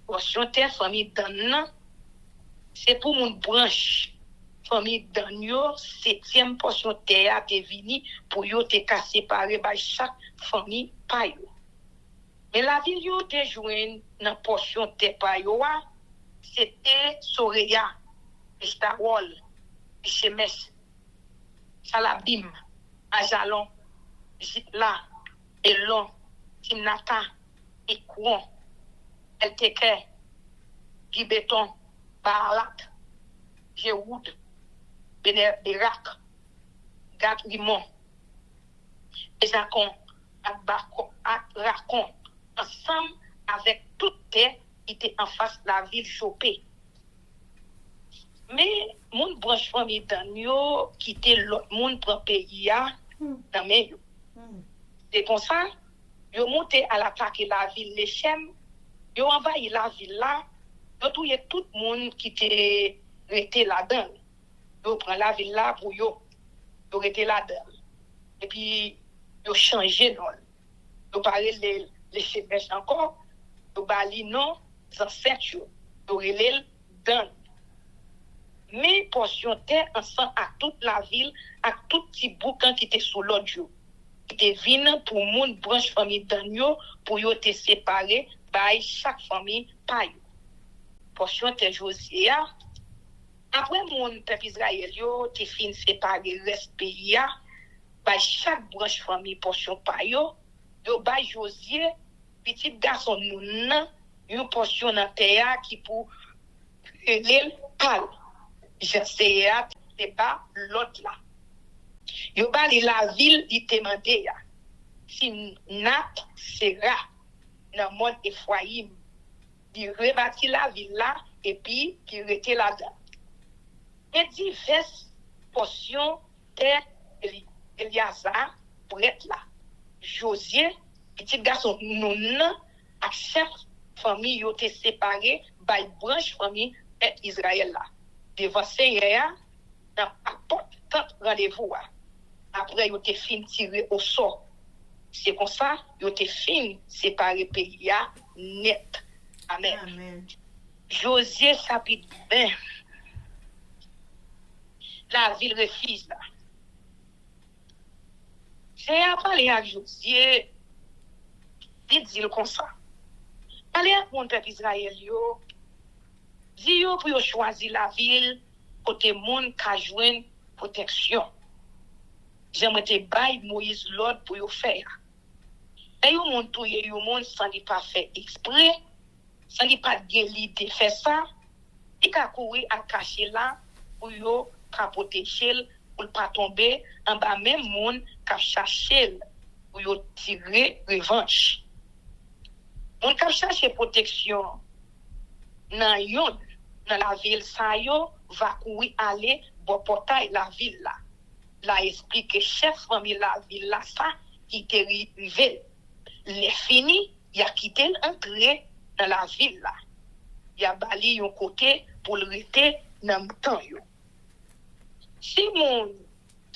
[SPEAKER 3] Portion te famille Dan c'est pour mon branche famille Danyo 7e portion terre te vini pour yo te ka séparer by chaque famille pa yo. Mais la ville yo te joine dans portion terre pa yo c'était Soreya, Estarol, Shemesh, Salabim, Ajalon, Zitla, Elon, Timnata, Ekouon, Elteke, Gibeton, Baalat, Jéhoud, Berak, Gat-Rimon, Bezakon, Racon, ensemble avec toute terre qui était en face de la ville Chopé. Mais mon branche famille Danyo qui était l'autre monde pour pays dans mes c'est comme ça yo monté à l'attaque la ville Lechem, yo envahi la ville là, yo touye tout monde qui était resté là-dedans. Yo prend la ville là pour yo resté là-dedans. Et puis yo changé non. Yo parler les chefs encore, yo bali non ancêtres yo relève dans. Mais portion terre ensemble à toute la ville, à tout petit boucan qui était sous l'autre jour. Qui était venu pour moun branche famille Danyo pour yo te séparer by chaque famille pa yo. Portion terre Josia. Après moun peuple Israël yo te fin séparer reste pays by chaque branche famille portion pa yo by Josie petit garçon nou nan une portion dans terre qui pour l'île Pal. J'essayais, c'est pas l'autre là. Yo bali la ville, il te demandé, si Nat sera dans le monde Ephraim, il rebâtit la ville là, et puis il était là-dedans. Et diverses portions terre Eliazar pour être là. Josué, petit garçon, non, à chaque famille, ils ont été séparés par une branche famille Israël là. Devant Seigneur, dans la porte, tant rendez-vous. Après, ils ont été fin tirés au sort. C'est comme ça, ils ont été fin séparés pays net. Amen.
[SPEAKER 1] Amen.
[SPEAKER 3] Josué chapitre 20. La ville refuse là. J'ai parlé à Josué, il dit comme ça. Parlez à mon peuple Israël, dit pour choisir la ville, côté monde qui joindre protection. J'aimerais te bailler Moïse l'ordre pour le faire. Et yo monde tout yo monde sans li pas fait exprès, sans li pas l'idée de faire ça, il a courir à cacher là pour yo protéger pour pas tomber en bas même monde qui chercher pour yo tirer revanche. On qui chercher protection dans la ville ça yo va courir aller bon portail la ville là. La explique chef famille la ville là ça qui était arrivé. Les fini, il a quitté l'entrée dans la ville là. Il a bali un côté pour le rester dans le temps. Si mon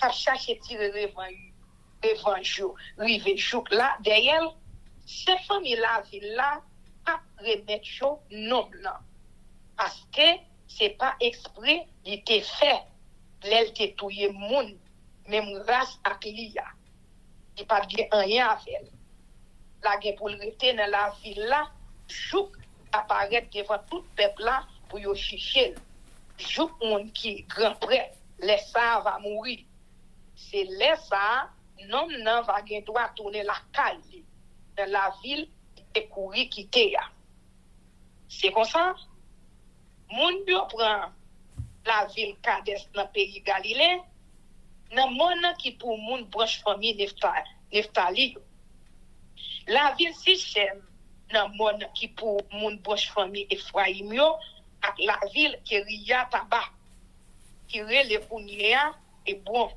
[SPEAKER 3] a cherché tirer revanche, rive jour là derrière, cette famille la ville là a remettre non là. Parce que c'est pas exprès, il était fait. L'elle était touye moun, même race à Clia. Il pas de rien à faire. La guerre pour le rester dans la ville là, jouk apparaît devant tout peuple là pour yo chicher. Jouk on qui grand près, les ça va mourir. C'est les ça non va gen droit tourner la caille dans la ville et courir quitter ya. C'est comme ça. Moun yo prend la ville Kades dans pays Galilée, dans monde qui pour moun branche famille Neftali. La ville Sichem, dans le monde qui pour mon branche famille Ephraim, avec la ville Keria Taba, qui relève Pounia et bon.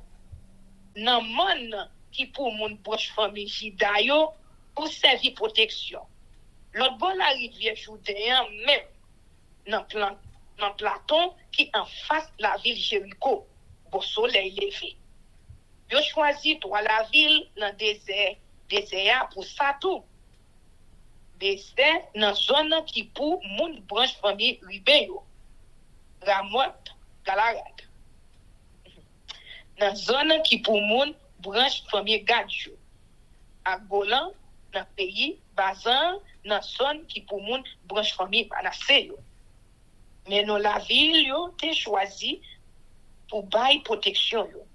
[SPEAKER 3] Dans le monde qui pour mon branche famille Jidayo, pour servir protection. L'autre bon la rivière Jourdain, même dans Platon, qui en face la ville Jéricho, au soleil levé. Yo choisi toi la ville dans le désert pour ça tout. Désert dans zone qui pour moun branche famille Ribeyo. Ramot Galarad. Dans zone qui pour moun branche famille Gadjo. À Golan dans pays Bazan dans zone qui pour moun branche famille Manasseh. Mais dans la ville yo t'es choisi pour bail protection yo.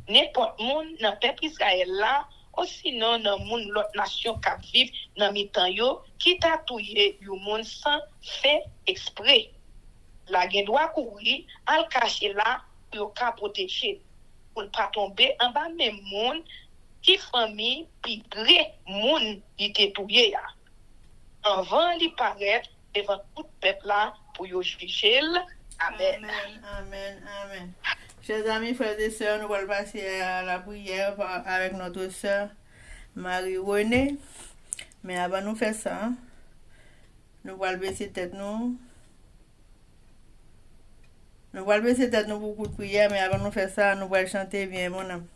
[SPEAKER 3] N'importe moun dans peuple Israël là ou sinon dans moun l'autre nation qui vivent dans mi-temps yo qui t'a touye yo moun sans fait exprès. La gen doit courir al cacher là pour ka protéger pour pas tomber en bas même moun qui famille pi gré moun qui te touye ya. Avant li paraître devant tout peuple là pour yo juger. Amen.
[SPEAKER 1] Amen. Chers amis, frères et sœurs, nous allons passer à la prière avec notre sœur Marie-Renée. Mais avant de faire ça, nous allons baisser tête nous. Nous allons baisser tête nous pour beaucoup de prière, mais avant de faire ça, nous allons chanter Viens mon âme.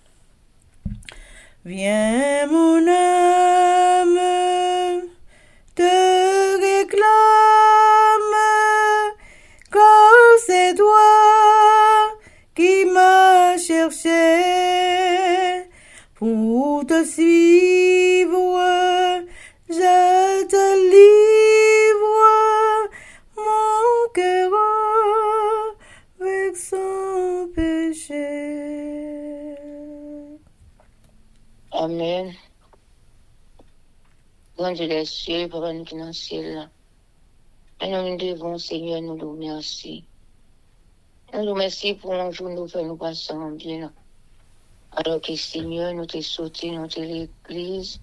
[SPEAKER 1] Viens mon âme, te réclame, car c'est toi qui m'a cherché pour te suivre, je te livre mon cœur avec son péché.
[SPEAKER 2] Amen. Grand Dieu des cieux, Papa nous qui dans le ciel, Maintenant, nous devons, Seigneur, nous nous remercier. Nous nous remercions pour un jour nous faire nous passer en bien. Alors que, Seigneur, nous t'es sauté dans l'église.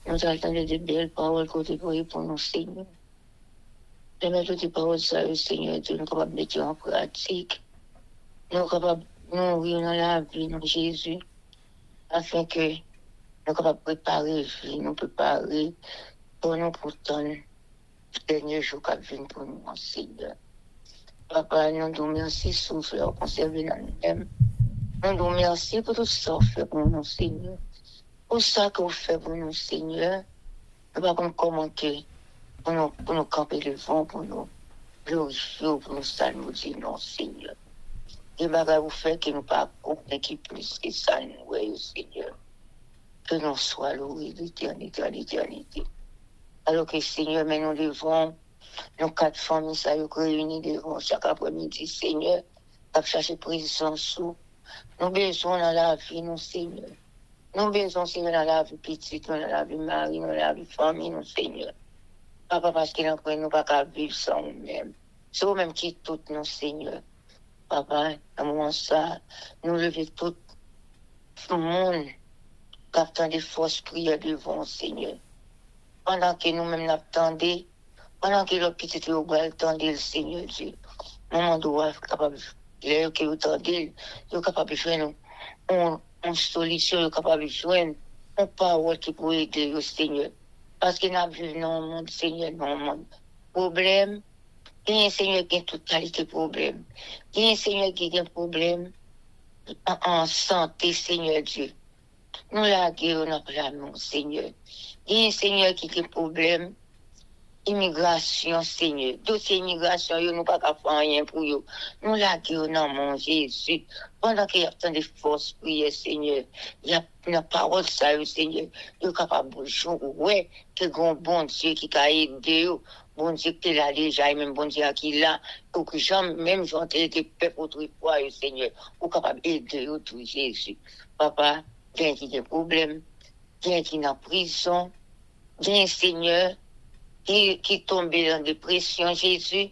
[SPEAKER 2] Nous attendons de belles paroles côté pour nous, Seigneur. De mettre toutes les paroles, ça, Seigneur, de nous capables de mettre en pratique. Nous sommes capables de nourrir dans la vie, dans Jésus, afin que nous sommes capables de préparer la vie, nous préparer pour nous pourtant le dernier jour qui vient pour nous, Seigneur. Papa, nous nous remercions, souffle, conserver dans nous-mêmes. Nous nous remercions pour tout ça que vous faites pour nous, Seigneur. Pour ça que vous faites pour nous, Seigneur. Nous ne pouvons pas comment que pour nous camper devant, pour nous glorifier, pour nous saluer, non, Seigneur. Et bagages vous faites que nous ne pas comprendre qui plus que ça, nous, Seigneur. Que nous soyons loués d'éternité à l'éternité. Alors que, Seigneur, mais nous devons, nos 4 familles, ça nous réunir devant chaque après-midi, Seigneur, à chercher présence sous. Nous besoin dans la vie, nous, Seigneur. Nous besoin, Seigneur, dans la vie petite, dans la vie mari, dans la vie famille, nous, Seigneur. Papa, parce que nous ne pouvons pas vivre sans nous-mêmes. C'est nous-mêmes qui tout nous, Seigneur. Papa, à un moment ça, nous lever tout le monde, captant des forces prières devant, Seigneur. Pendant que nous-mêmes l'attendons, pendant que le petit va attendre le Seigneur Dieu, maman doit être capable, l'air que vous attendez, vous êtes capable de joindre une solution, vous êtes capable de joindre une parole qui peut aider le Seigneur. Parce que nous vivons dans le monde, Seigneur, dans le monde. Problème, il y a un Seigneur qui a toute qualité de problème. Il y a un Seigneur qui a un problème en santé, Seigneur Dieu. Nous la guerre, nous appelons, Seigneur. Il y a un Seigneur qui a un problème. Immigration, Seigneur. Dossier immigration, nous ne pouvons pas faire rien pour eux. Nous la guerre, dans mon Jésus. Pendant qu'il y a tant de force prière, Seigneur, il y a une parole, ça, Seigneur. Nous sommes capables de jouer, ouais, que grand bon Dieu qui a aidé, bon Dieu qui est là déjà, et même bon Dieu qui est là, pour que jamais, même j'en ai été peuple autrefois, Seigneur, ou capable d'aider tout Jésus. Papa, il y a des problèmes, il y a qui est en prison, il y a un Seigneur qui tombe dans la dépression, Jésus.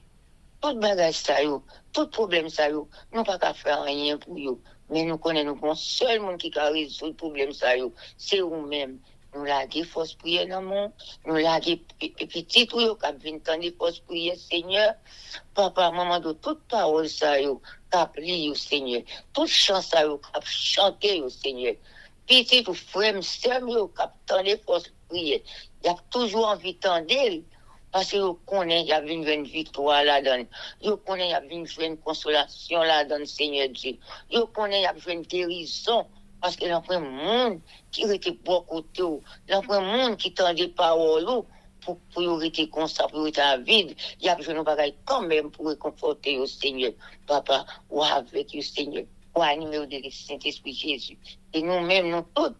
[SPEAKER 2] Tout bagage ça yo, tout problème ça yo, nous pas qu'à faire rien pour yo, mais nous connaissons bon seul monde qui a résoudre le problème ça yo, c'est nous-mêmes. Nous laguer force prière dans mon, nous laguer petit ou yo qui vient tendre force prière, Seigneur. Papa, maman de toute parole ça yo, qui li yo, Seigneur. Toute chance ça yo, qui chanter yo, Seigneur. Petit ou frère, sœur yo, qui tendre force prière. Il y a toujours envie de tendre. Parce que vous connaissez, il y a une victoire là-dedans. Vous connaissez, il y a une consolation là-dedans, Seigneur Dieu. Vous connaissez, il y a une guérison. Parce que l'enfant monde qui était beaucoup de côté, l'enfant monde qui tend des paroles pour être comme ça, pour être vide, il y a besoin de bagaille quand même pour réconforter au Seigneur. Papa, ou avec le Seigneur, ou animer au de Saint-Esprit Jésus. Et nous-mêmes, nous tous,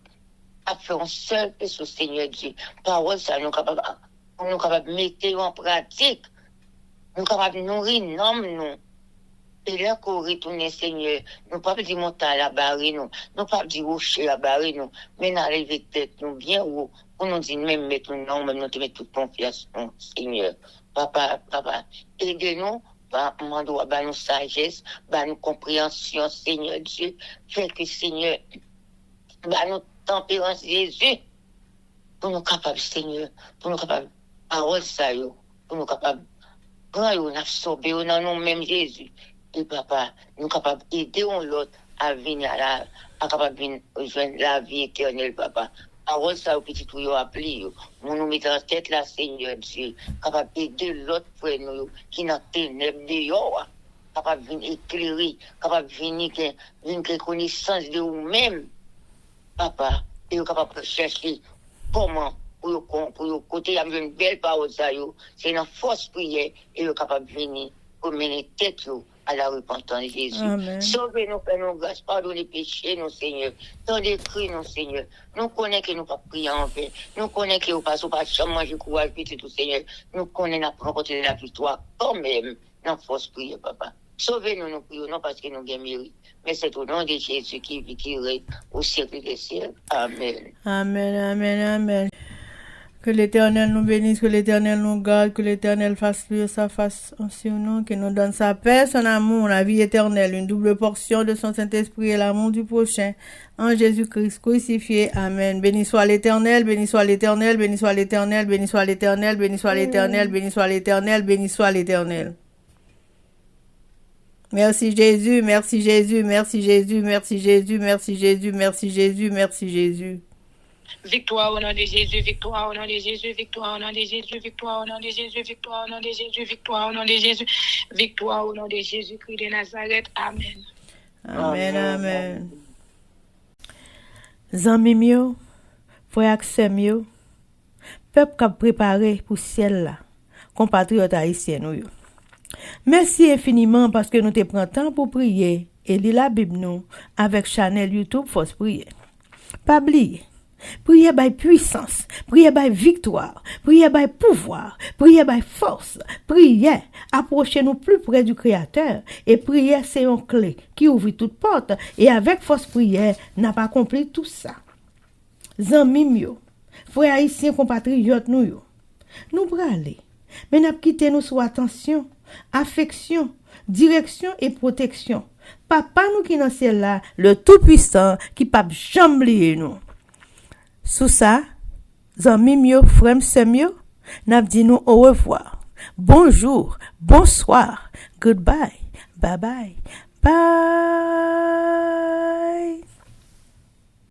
[SPEAKER 2] à faire un seul peu sur Seigneur Dieu. Parole, ça, nous sommes capables de mettre en pratique. Nous sommes capables de nourrir nous. Et là qu'on retourne, Seigneur, nous ne pouvons pas dire monter à la barre, nous ne pouvons pas dire rocher à la barre, mais nous arrivons tête, nous bien haut, pour nous dire même mettre nous, même nous te mettre toute confiance, Seigneur. Papa, aidez-nous, par nous sagesse, par nous compréhension, Seigneur Dieu, fait que Seigneur, par nous tempérance, Jésus, pour nous capables, Seigneur, pour nous capables, parole ça, pour nous capables, prendre, absorber dans nous-mêmes, Jésus. Et papa, nous sommes capables d'aider l'autre à venir à capable de rejoindre la vie éternelle, papa. Parole ça, au petit tout, appelé, nous mettons en tête la Seigneur Dieu, capable d'aider l'autre frère, nous, qui n'a ténèbres dehors, capable de venir éclairer, capable de venir connaissance de vous-même, papa, et capable de chercher comment, pour côté, il y a une belle parole ça, c'est une force prière, et capable de venir pour mener tête, à la repentance de Jésus. Sauvez-nous, Père, nous grâce, pardonnez les péchés, nos Seigneur. Dans les cris, nos Seigneur. Nous connaissons que nous ne pouvons pas prier en vain. Nous connaissons que nous ne pouvons pas manger courage, petit tout, Seigneur. Nous connaissons que nous remporter la victoire quand même. Dans force prier, papa. Sauvez-nous, nous prions, non parce que nous avons mérité, mais c'est au nom de Jésus qui vit, qui règne au siècle des siècles. Amen.
[SPEAKER 1] Amen, amen, amen. Que l'Éternel nous bénisse, que l'Éternel nous garde, que l'Éternel fasse luire sa face sur nous, qu'il nous donne sa paix, son amour, la vie éternelle, une double portion de son Saint-Esprit et l'amour du prochain. En Jésus-Christ crucifié. Amen. Béni soit l'Éternel, béni soit l'Éternel, béni soit l'Éternel, béni soit l'Éternel, béni soit l'Éternel, béni soit l'Éternel, béni soit l'Éternel. Merci Jésus, merci Jésus, merci Jésus, merci Jésus, merci Jésus, merci Jésus, merci Jésus.
[SPEAKER 3] Victoire au nom de Jésus, victoire au nom de Jésus, victoire au nom de Jésus, victoire au nom de Jésus, victoire au nom de Jésus, victoire au nom de Jésus, victoire au nom de Jésus-Christ de Nazareth. Amen.
[SPEAKER 1] Amen, amen. Zanmi mio, frère ak sœur mio, peuple qui préparé pour ciel là, compatriotes haïtiens nous yo. Merci infiniment parce que nous te prenons temps pour prier et lire la Bible nous avec channel YouTube Force Prière. Pas oublier. Prière by puissance, prière by victoire, prière by pouvoir, prière by force, prière approchez-nous plus près du Créateur et prière c'est une clé qui ouvre toute porte et avec force prière n'a pas accompli tout ça. Zanmi mio, frères haïtiens compatriotes nous yo. Nous bralé, mais n'a quitté nous sous attention, affection, direction et protection. Papa nous qui dans ciel là, le tout-puissant qui pas jamais oublier nous. Sous ça, zanmi mio, frère sœur mio, n'a dit nous au revoir. Bonjour, bonsoir, goodbye, bye bye, bye.